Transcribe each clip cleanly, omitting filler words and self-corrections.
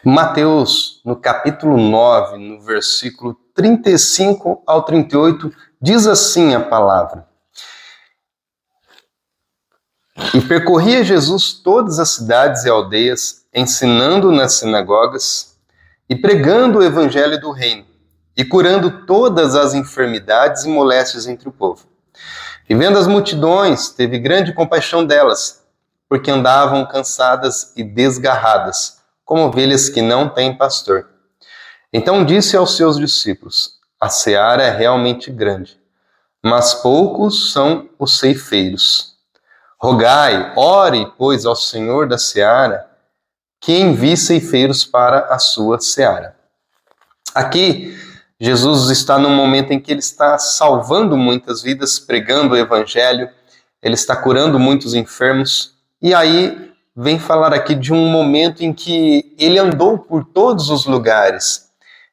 Mateus, no capítulo 9, no versículo 35 ao 38, diz assim a palavra: E percorria Jesus todas as cidades e aldeias, ensinando nas sinagogas e pregando o evangelho do reino, e curando todas as enfermidades e moléstias entre o povo. E vendo as multidões, teve grande compaixão delas, porque andavam cansadas e desgarradas, como ovelhas que não têm pastor. Então disse aos seus discípulos: A seara é realmente grande, mas poucos são os ceifeiros. Rogai, ore, pois, ao Senhor da seara, que envie ceifeiros para a sua seara. Aqui, Jesus está num momento em que ele está salvando muitas vidas, pregando o evangelho, ele está curando muitos enfermos, e aí vem falar aqui de um momento em que ele andou por todos os lugares,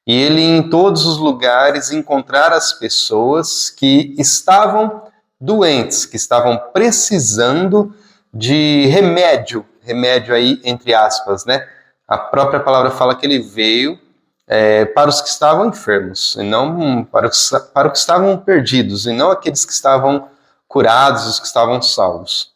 e ele em todos os lugares encontrar as pessoas que estavam doentes, que estavam precisando de remédio aí entre aspas, né? A própria palavra fala que ele veio para os que estavam enfermos, e não para os que estavam perdidos, e não aqueles que estavam curados, os que estavam salvos.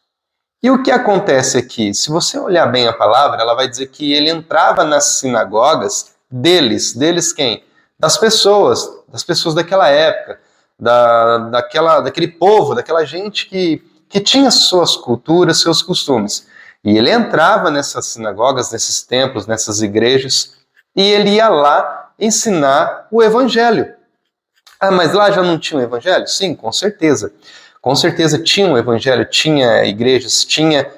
E o que acontece aqui? Se você olhar bem a palavra, ela vai dizer que ele entrava nas sinagogas deles quem? Das pessoas daquela época, daquele povo, daquela gente que tinha suas culturas, seus costumes. E ele entrava nessas sinagogas, nesses templos, nessas igrejas, e ele ia lá ensinar o evangelho. Ah, mas lá já não tinha o evangelho? Sim, com certeza. Com certeza tinha o evangelho, tinha igrejas, tinha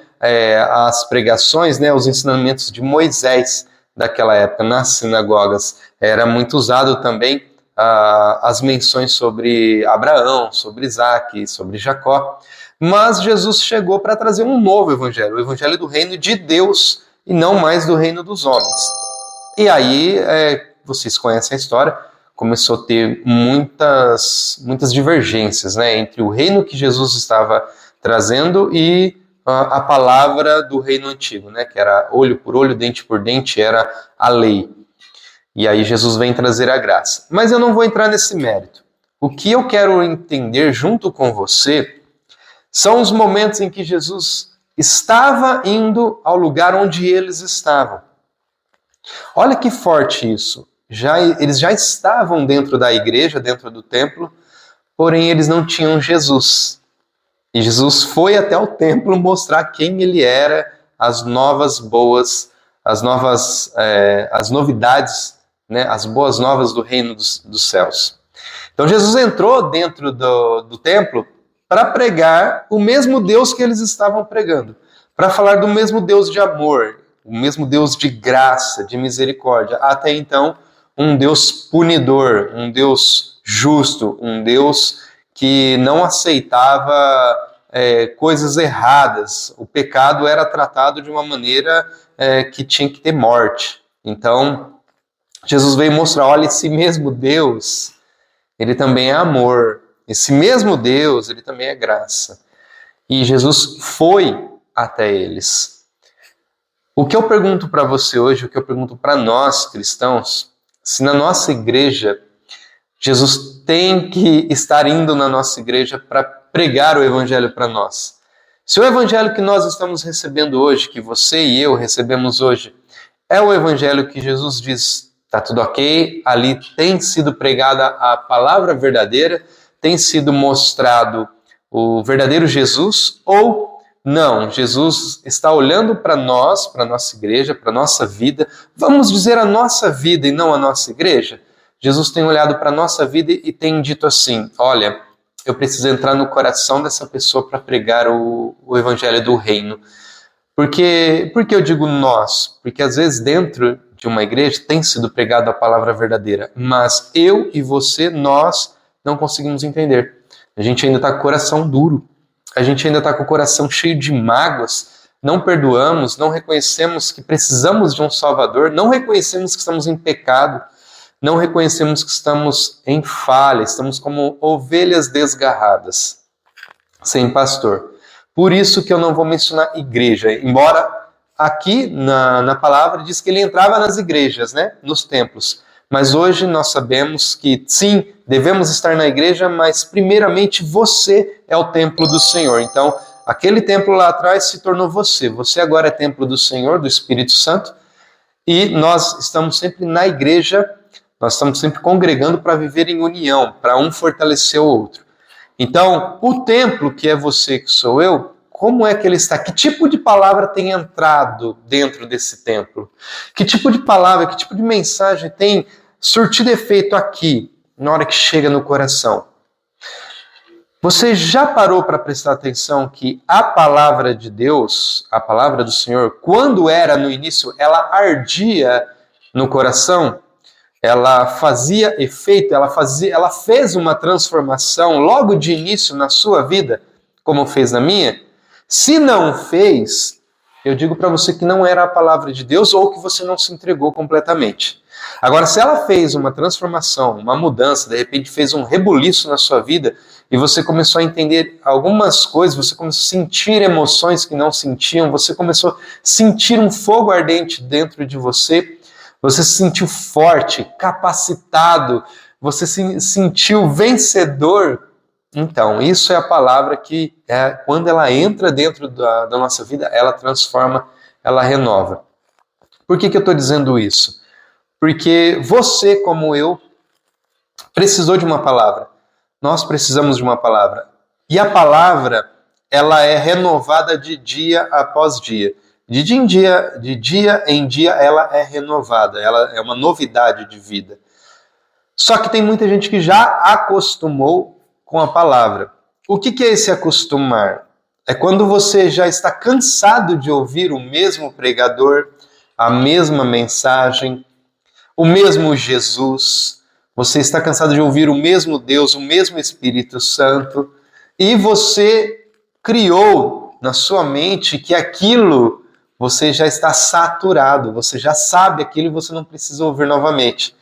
as pregações, né, os ensinamentos de Moisés daquela época nas sinagogas. Era muito usado também as menções sobre Abraão, sobre Isaac, sobre Jacó. Mas Jesus chegou para trazer um novo evangelho, o evangelho do reino de Deus e não mais do reino dos homens. E aí, vocês conhecem a história, começou a ter muitas divergências, né, entre o reino que Jesus estava trazendo e a palavra do reino antigo, né, que era olho por olho, dente por dente, era a lei. E aí Jesus vem trazer a graça. Mas eu não vou entrar nesse mérito. O que eu quero entender junto com você são os momentos em que Jesus estava indo ao lugar onde eles estavam. Olha que forte isso. Eles já estavam dentro da igreja, dentro do templo, porém eles não tinham Jesus. E Jesus foi até o templo mostrar quem ele era, as novas boas, as novidades, né, as boas novas do reino dos céus. Então Jesus entrou dentro do templo para pregar o mesmo Deus que eles estavam pregando, para falar do mesmo Deus de amor, o mesmo Deus de graça, de misericórdia. Até então, um Deus punidor, um Deus justo, um Deus que não aceitava coisas erradas. O pecado era tratado de uma maneira que tinha que ter morte. Então, Jesus veio mostrar, olha, esse mesmo Deus, ele também é amor. Esse mesmo Deus, ele também é graça. E Jesus foi até eles. O que eu pergunto para você hoje, o que eu pergunto para nós cristãos, se na nossa igreja, Jesus tem que estar indo na nossa igreja para pregar o evangelho para nós. Se o evangelho que nós estamos recebendo hoje, que você e eu recebemos hoje, é o evangelho que Jesus diz, está tudo ok, ali tem sido pregada a palavra verdadeira, tem sido mostrado o verdadeiro Jesus, ou não, Jesus está olhando para nós, para a nossa igreja, para a nossa vida, vamos dizer a nossa vida e não a nossa igreja? Jesus tem olhado para a nossa vida e tem dito assim, olha, eu preciso entrar no coração dessa pessoa para pregar o evangelho do reino. Por que eu digo nós? Porque às vezes dentro de uma igreja tem sido pregada a palavra verdadeira, mas eu e você, nós não conseguimos entender. A gente ainda está com o coração duro, a gente ainda está com o coração cheio de mágoas, não perdoamos, não reconhecemos que precisamos de um Salvador, não reconhecemos que estamos em pecado, não reconhecemos que estamos em falha, estamos como ovelhas desgarradas, sem pastor. Por isso que eu não vou mencionar igreja, embora aqui na palavra diz que ele entrava nas igrejas, né? Nos templos. Mas hoje nós sabemos que sim, devemos estar na igreja, mas primeiramente você é o templo do Senhor. Então, aquele templo lá atrás se tornou você. Você agora é templo do Senhor, do Espírito Santo, e nós estamos sempre na igreja, nós estamos sempre congregando para viver em união, para um fortalecer o outro. Então, o templo, que é você, que sou eu, como é que ele está? Que tipo de palavra tem entrado dentro desse templo? Que tipo de palavra, que tipo de mensagem tem surtido efeito aqui, na hora que chega no coração? Você já parou para prestar atenção que a palavra de Deus, a palavra do Senhor, quando era no início, ela ardia no coração? Ela fazia efeito, ela fez uma transformação logo de início na sua vida, como fez na minha? Se não fez, eu digo para você que não era a palavra de Deus ou que você não se entregou completamente. Agora, se ela fez uma transformação, uma mudança, de repente fez um rebuliço na sua vida e você começou a entender algumas coisas, você começou a sentir emoções que não sentiam, você começou a sentir um fogo ardente dentro de você, você se sentiu forte, capacitado, você se sentiu vencedor. Então, isso é a palavra que, quando ela entra dentro da nossa vida, ela transforma, ela renova. Por que eu estou dizendo isso? Porque você, como eu, precisou de uma palavra. Nós precisamos de uma palavra. E a palavra, ela é renovada de dia após dia. De dia em dia, ela é renovada. Ela é uma novidade de vida. Só que tem muita gente que já acostumou com a palavra. O que é esse acostumar? É quando você já está cansado de ouvir o mesmo pregador, a mesma mensagem, o mesmo Jesus. Você está cansado de ouvir o mesmo Deus, o mesmo Espírito Santo, e você criou na sua mente que aquilo você já está saturado, você já sabe aquilo e você não precisa ouvir novamente.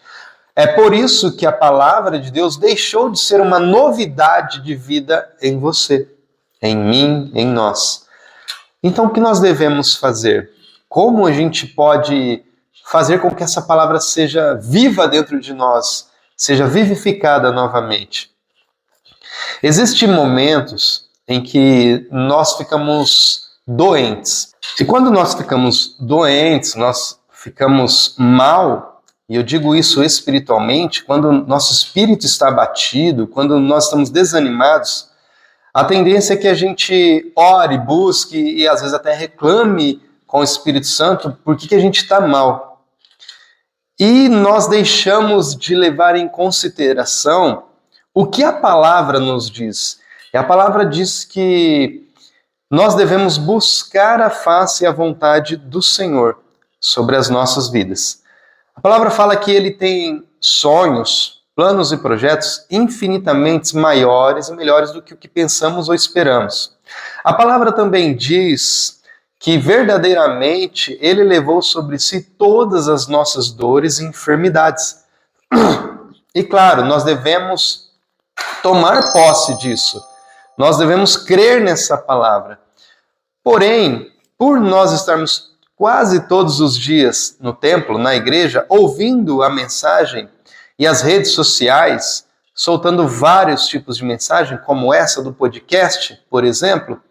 É por isso que a palavra de Deus deixou de ser uma novidade de vida em você, em mim, em nós. Então, o que nós devemos fazer? Como a gente pode fazer com que essa palavra seja viva dentro de nós, seja vivificada novamente? Existem momentos em que nós ficamos doentes. E quando nós ficamos doentes, nós ficamos mal, e eu digo isso espiritualmente, quando nosso espírito está abatido, quando nós estamos desanimados, a tendência é que a gente ore, busque e às vezes até reclame com o Espírito Santo por que a gente está mal. E nós deixamos de levar em consideração o que a palavra nos diz. E a palavra diz que nós devemos buscar a face e a vontade do Senhor sobre as nossas vidas. A palavra fala que ele tem sonhos, planos e projetos infinitamente maiores e melhores do que o que pensamos ou esperamos. A palavra também diz que verdadeiramente ele levou sobre si todas as nossas dores e enfermidades. E claro, nós devemos tomar posse disso. Nós devemos crer nessa palavra. Porém, por nós estarmos quase todos os dias no templo, na igreja, ouvindo a mensagem e as redes sociais, soltando vários tipos de mensagem, como essa do podcast, por exemplo,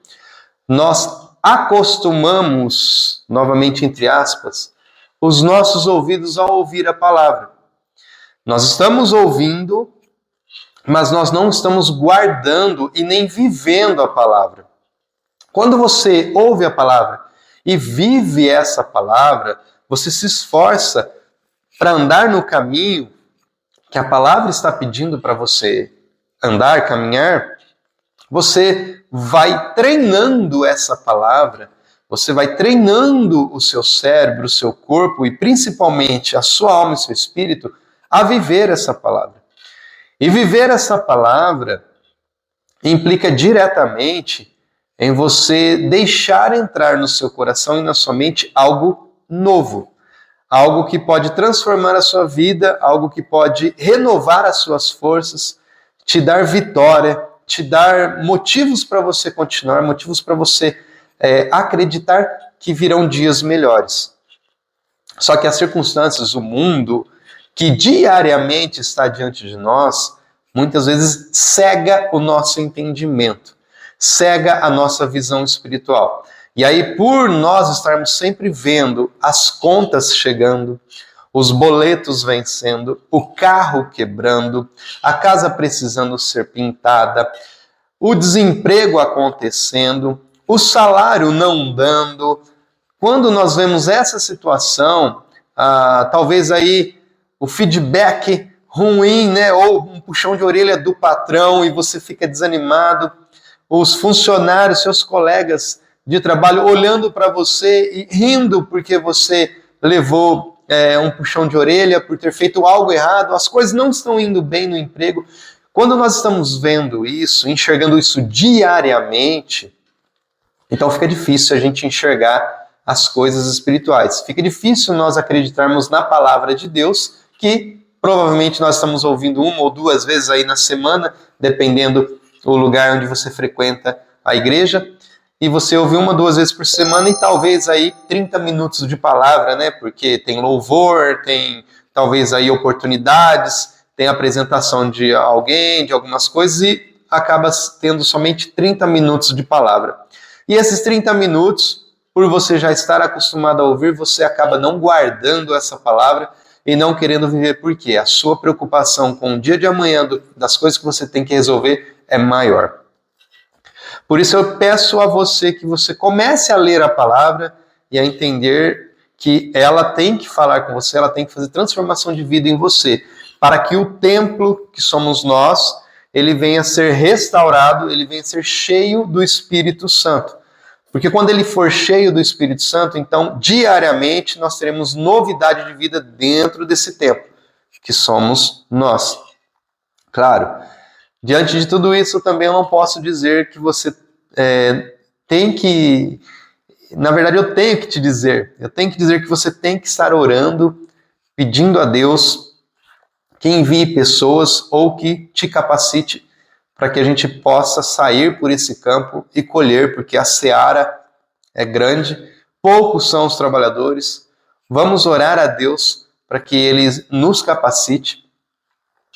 nós acostumamos, novamente entre aspas, os nossos ouvidos a ouvir a palavra. Nós estamos ouvindo, mas nós não estamos guardando e nem vivendo a palavra. Quando você ouve a palavra e vive essa palavra, você se esforça para andar no caminho que a palavra está pedindo para você andar, caminhar, você vai treinando essa palavra, você vai treinando o seu cérebro, o seu corpo e principalmente a sua alma e o seu espírito a viver essa palavra. E viver essa palavra implica diretamente em você deixar entrar no seu coração e na sua mente algo novo. Algo que pode transformar a sua vida, algo que pode renovar as suas forças, te dar vitória, te dar motivos para você continuar, motivos para você acreditar que virão dias melhores. Só que as circunstâncias, o mundo que diariamente está diante de nós, muitas vezes cega o nosso entendimento, cega a nossa visão espiritual. E aí, por nós estarmos sempre vendo as contas chegando, os boletos vencendo, o carro quebrando, a casa precisando ser pintada, o desemprego acontecendo, o salário não dando. Quando nós vemos essa situação, talvez aí o feedback ruim, né, ou um puxão de orelha do patrão e você fica desanimado, os funcionários, seus colegas de trabalho olhando para você e rindo porque você levou um puxão de orelha por ter feito algo errado, as coisas não estão indo bem no emprego. Quando nós estamos vendo isso, enxergando isso diariamente, então fica difícil a gente enxergar as coisas espirituais. Fica difícil nós acreditarmos na palavra de Deus, que provavelmente nós estamos ouvindo 1 ou 2 vezes aí na semana, dependendo do lugar onde você frequenta a igreja, e você ouve 1 ou 2 vezes por semana e talvez aí 30 minutos de palavra, né? Porque tem louvor, tem talvez aí oportunidades, tem apresentação de alguém, de algumas coisas e acaba tendo somente 30 minutos de palavra. E esses 30 minutos, por você já estar acostumado a ouvir, você acaba não guardando essa palavra e não querendo viver, porque a sua preocupação com o dia de amanhã, das coisas que você tem que resolver, é maior. Por isso eu peço a você que você comece a ler a palavra e a entender que ela tem que falar com você, ela tem que fazer transformação de vida em você, para que o templo que somos nós, ele venha a ser restaurado, ele venha a ser cheio do Espírito Santo. Porque quando ele for cheio do Espírito Santo, então, diariamente, nós teremos novidade de vida dentro desse templo, que somos nós. Claro, diante de tudo isso, também eu não posso dizer que você tem que... Na verdade, eu tenho que te dizer. Eu tenho que dizer que você tem que estar orando, pedindo a Deus que envie pessoas ou que te capacite para que a gente possa sair por esse campo e colher, porque a seara é grande, poucos são os trabalhadores. Vamos orar a Deus para que Ele nos capacite,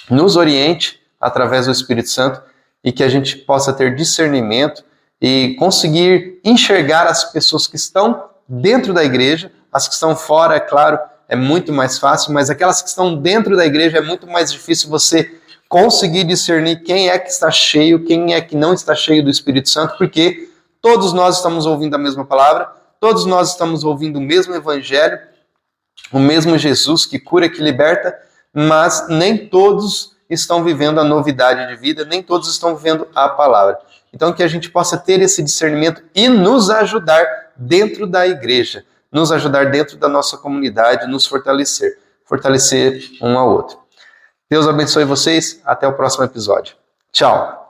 nos oriente através do Espírito Santo e que a gente possa ter discernimento e conseguir enxergar as pessoas que estão dentro da igreja. As que estão fora, é claro, é muito mais fácil, mas aquelas que estão dentro da igreja é muito mais difícil você conseguir discernir quem é que está cheio, quem é que não está cheio do Espírito Santo, porque todos nós estamos ouvindo a mesma palavra, todos nós estamos ouvindo o mesmo evangelho, o mesmo Jesus que cura e que liberta, mas nem todos estão vivendo a novidade de vida, nem todos estão vivendo a palavra. Então que a gente possa ter esse discernimento e nos ajudar dentro da igreja, nos ajudar dentro da nossa comunidade, nos fortalecer um ao outro. Deus abençoe vocês, até o próximo episódio. Tchau!